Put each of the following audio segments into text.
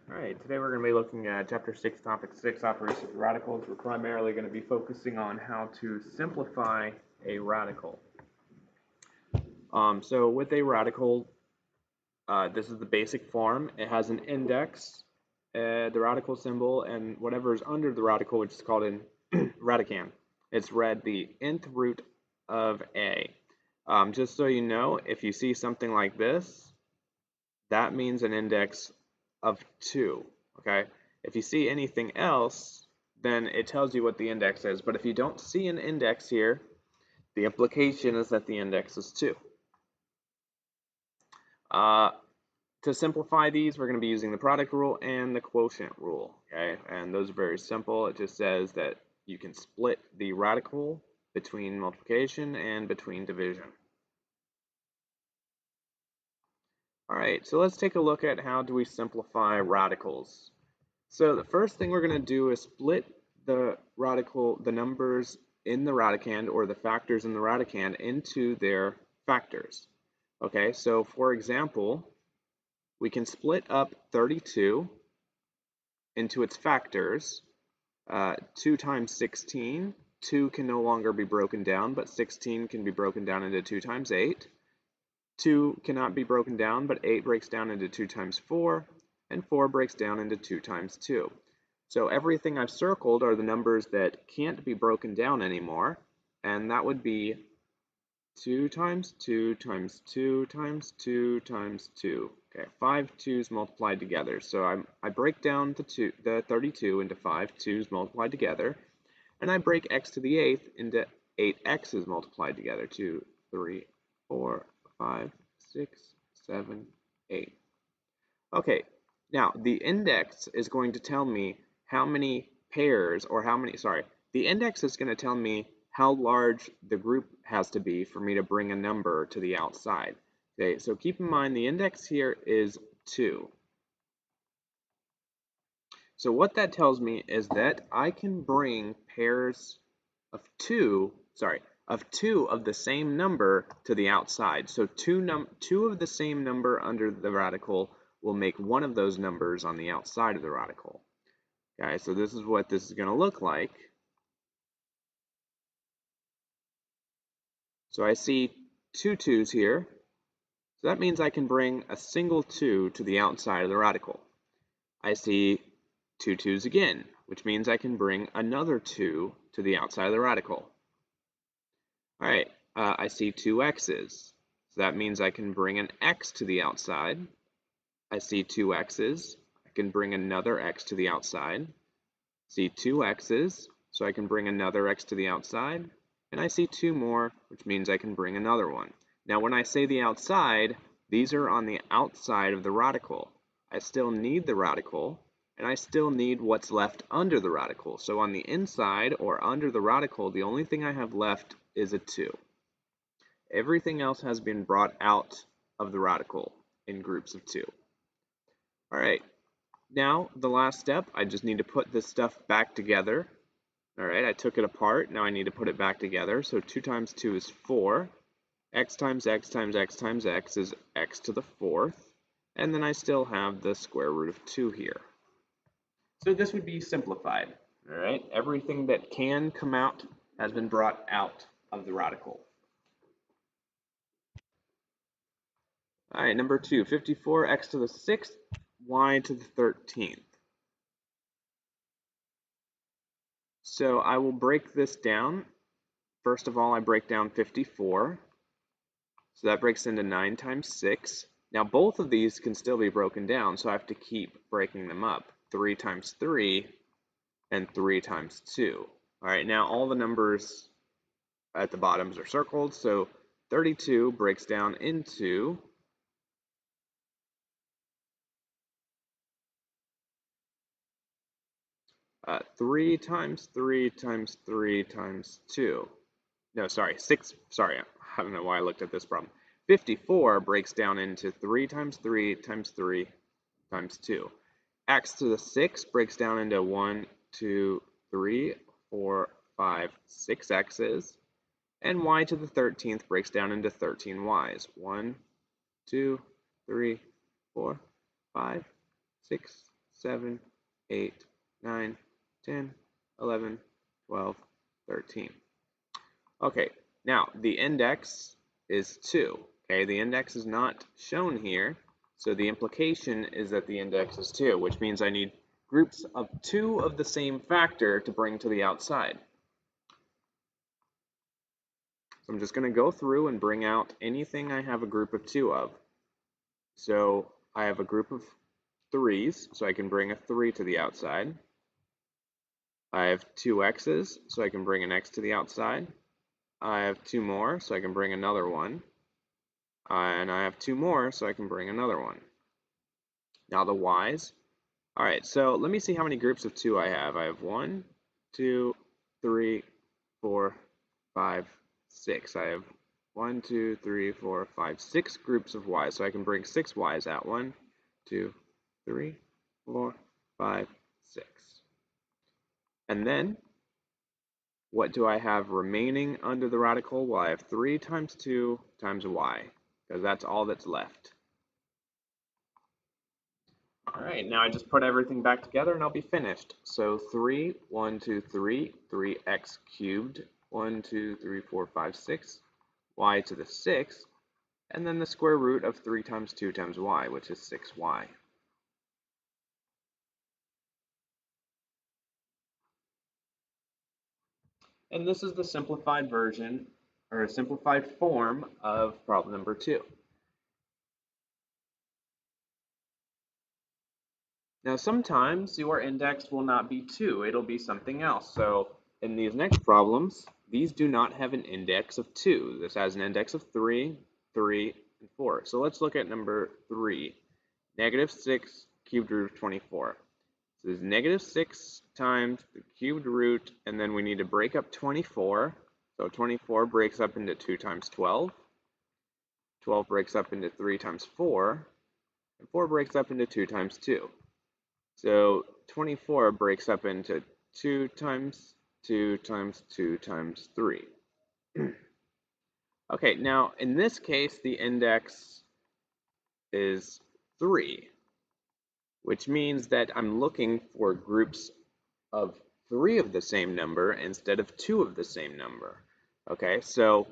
Alright, today we're going to be looking at Chapter 6, Topic 6, Operations of Radicals. We're primarily going to be focusing on how to simplify a radical. So with a radical, this is the basic form. It has an index, the radical symbol, and whatever is under the radical, which is called an radicand. It's read the nth root of a. Just so you know, if you see something like this, that means an index of 2. Okay, if you see anything else, then it tells you what the index is. But if you don't see an index here, the implication is that the index is 2. To simplify these, we're going to be using the product rule and the quotient rule. Okay, and those are very simple. It just says that you can split the radical between multiplication and between division. All right, so let's take a look at how do we simplify radicals. So the first thing we're going to do is split the numbers in the radicand, or the factors in the radicand, into their factors. Okay, so for example, we can split up 32 into its factors. 2 times 16, 2 can no longer be broken down, but 16 can be broken down into 2 times 8. 2 cannot be broken down, but 8 breaks down into 2 times 4, and 4 breaks down into 2 times 2. So everything I've circled are the numbers that can't be broken down anymore, and that would be 2 times 2 times 2 times 2 times 2. Okay, 5 2's multiplied together. So I break down the 32 into 5 2's multiplied together, and I break x to the 8th into 8 x's multiplied together. 2, 3, 4, 5, 6, 7, 8. Okay, now the index is going to tell me how many pairs, or the index is going to tell me how large the group has to be for me to bring a number to the outside. Okay, so keep in mind the index here is 2. So what that tells me is that I can bring pairs of two of the same number to the outside. So two of the same number under the radical will make one of those numbers on the outside of the radical. Okay, so this is what this is going to look like. So I see 2 2's here. So that means I can bring a single 2 to the outside of the radical. I see 2 2's again, which means I can bring another 2 to the outside of the radical. All right, I see 2 x's. So that means I can bring an x to the outside. I see 2 x's. I can bring another x to the outside. See 2 x's, so I can bring another x to the outside. And I see 2 more, which means I can bring another one. Now when I say the outside, these are on the outside of the radical. I still need the radical, and I still need what's left under the radical. So on the inside or under the radical, the only thing I have left is a 2. Everything else has been brought out of the radical in groups of 2. All right, now the last step, I just need to put this stuff back together. All right, I took it apart. Now I need to put it back together. So 2 times 2 is 4. X times x times x times x is x to the 4th. And then I still have the square root of 2 here. So this would be simplified. All right, everything that can come out has been brought out of the radical. All right, number 2, 54 x to the 6th, y to the 13th. So I will break this down. First of all, I break down 54. So that breaks into 9 times 6. Now both of these can still be broken down, so I have to keep breaking them up. 3 times 3 and 3 times 2. All right, now all the numbers at the bottoms are circled, so 32 breaks down into 3 times 3 times 3 times 2. No, sorry, 6. Sorry, I don't know why I looked at this problem. 54 breaks down into 3 times 3 times 3 times 2. X to the 6 breaks down into 1, 2, 3, 4, 5, 6 x's. And y to the 13th breaks down into 13 y's. 1, 2, 3, 4, 5, 6, 7, 8, 9, 10, 11, 12, 13. Okay, now the index is 2. Okay, the index is not shown here, so the implication is that the index is 2, which means I need groups of 2 of the same factor to bring to the outside. So I'm just going to go through and bring out anything I have a group of 2 of. So I have a group of 3's, so I can bring a 3 to the outside. I have 2 x's, so I can bring an x to the outside. I have 2 more, so I can bring another one. And I have 2 more, so I can bring another one. Now the y's. Alright, so let me see how many groups of 2 I have. I have 1, 2, 3, 4, 5, 6. I have 1, 2, 3, 4, 5, 6 groups of y's, so I can bring 6 y's out. 1, 2, 3, 4, 5, 6. And then, what do I have remaining under the radical? Well, I have 3 times 2 times y, because that's all that's left. Alright, now I just put everything back together and I'll be finished. So 3, 1, 2, 3, 3x cubed, 1, 2, 3, 4, 5, 6, y to the 6th, and then the square root of 3 times 2 times y, which is 6y. And this is the simplified version, or a simplified form of problem number 2. Now sometimes your index will not be 2, it'll be something else. So in these next problems, these do not have an index of 2. This has an index of 3, 3, and 4. So let's look at number 3. Negative 6 cubed root of 24. So there's negative 6 times the cubed root, and then we need to break up 24. So 24 breaks up into 2 times 12. 12 breaks up into 3 times 4. And 4 breaks up into 2 times 2. So 24 breaks up into 2 times 2 times 2 times 3. Okay, now in this case, the index is 3, which means that I'm looking for groups of 3 of the same number instead of 2 of the same number. Okay, so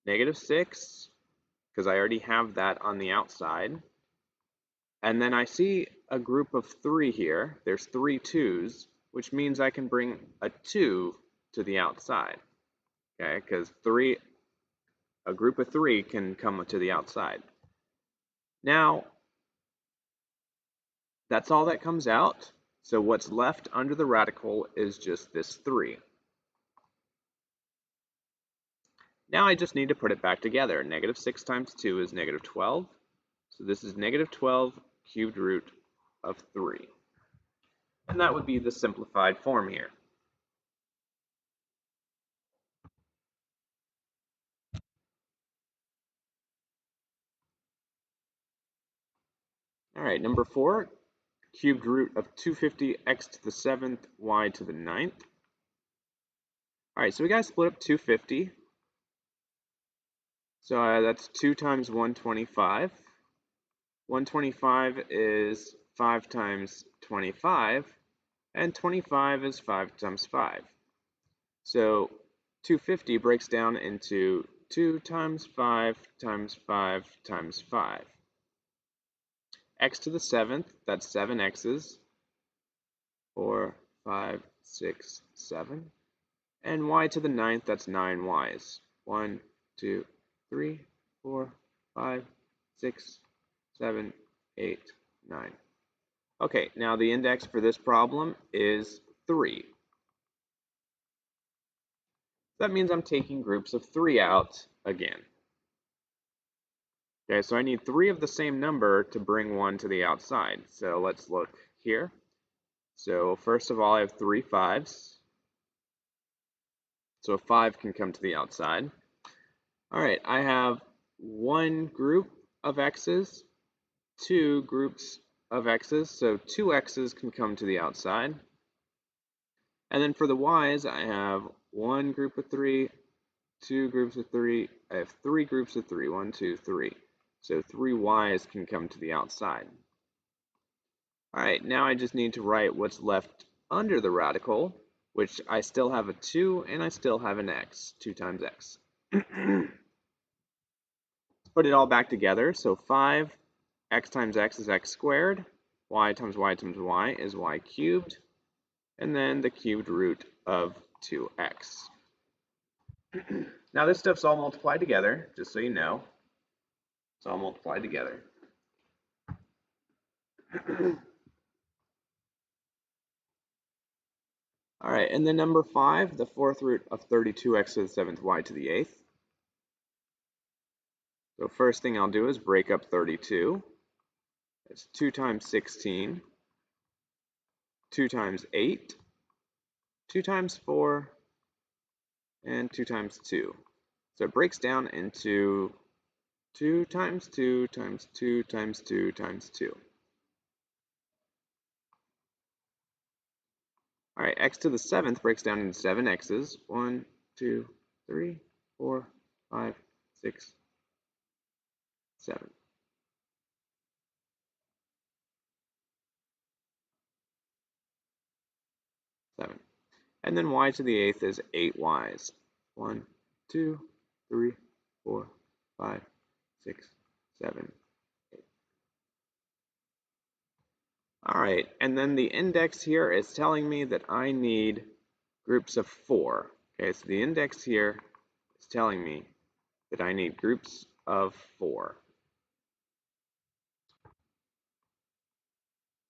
negative 6, because I already have that on the outside. And then I see a group of 3 here. There's 3 2's, which means I can bring a 2 to the outside. Okay, because a group of 3 can come to the outside. Now, that's all that comes out. So what's left under the radical is just this 3. Now I just need to put it back together. Negative 6 times 2 is negative 12. So this is negative 12 cubed root of 3. And that would be the simplified form here. All right, number 4, cubed root of 250 x to the 7th, y to the 9th. All right, so we got to split up 250. So that's 2 times 125. 125 is 5 times 25, and 25 is 5 times 5. So 250 breaks down into 2 times 5 times 5 times 5. X to the 7th, that's 7 x's. 4, 5, 6, 7. And y to the 9th, that's 9 y's. 1, 2, 3, 4, 5, 6, 7, 8, 9. Okay, now the index for this problem is 3. That means I'm taking groups of 3 out again. Okay, so I need 3 of the same number to bring one to the outside. So let's look here. So first of all, I have 3 5's. So a 5 can come to the outside. All right, I have 1 group of x's, 2 groups of x's, so 2 x's can come to the outside. And then for the y's, I have 1 group of 3, 2 groups of 3, I have 3 groups of 3, 1, 2, 3. So 3y's can come to the outside. All right, now I just need to write what's left under the radical, which I still have a 2 and I still have an x, 2 times x. Let's put it all back together. So 5 x times x is x squared, y times y times y is y cubed, and then the cubed root of 2x. Now this stuff's all multiplied together, just so you know. It's all multiplied together. All right, and then number 5, the fourth root of 32x to the 7th y to the 8th. So first thing I'll do is break up 32. It's 2 times 16, 2 times 8, 2 times 4, and 2 times 2. So it breaks down into 2 times 2 times 2 times 2 times 2. All right, x to the 7th breaks down into 7 x's. 1, 2, 3, 4, 5, 6, 7. And then y to the 8th is 8y's. 1, 2, 3, 4, 5, 6, 7, 8. All right, and then the index here is telling me that I need groups of 4. Okay, so the index here is telling me that I need groups of 4.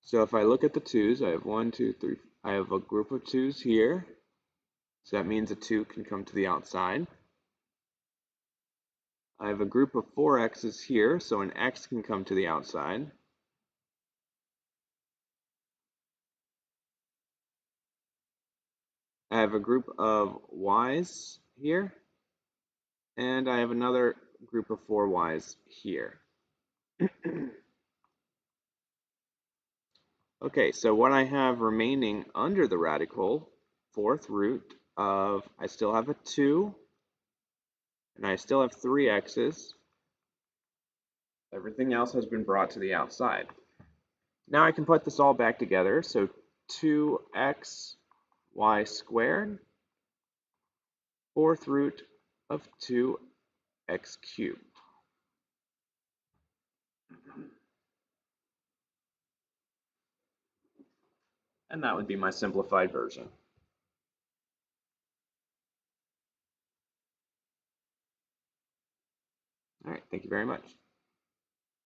So if I look at the 2's, I have 1, 2, 3. I have a group of 2's here. So that means a 2 can come to the outside. I have a group of 4x's here, so an x can come to the outside. I have a group of y's here, and I have another group of 4y's here. Okay, so what I have remaining under the radical, fourth root of, I still have a 2, and I still have 3 x's. Everything else has been brought to the outside. Now I can put this all back together, so 2x y squared, fourth root of 2x cubed. And that would be my simplified version. All right, thank you very much.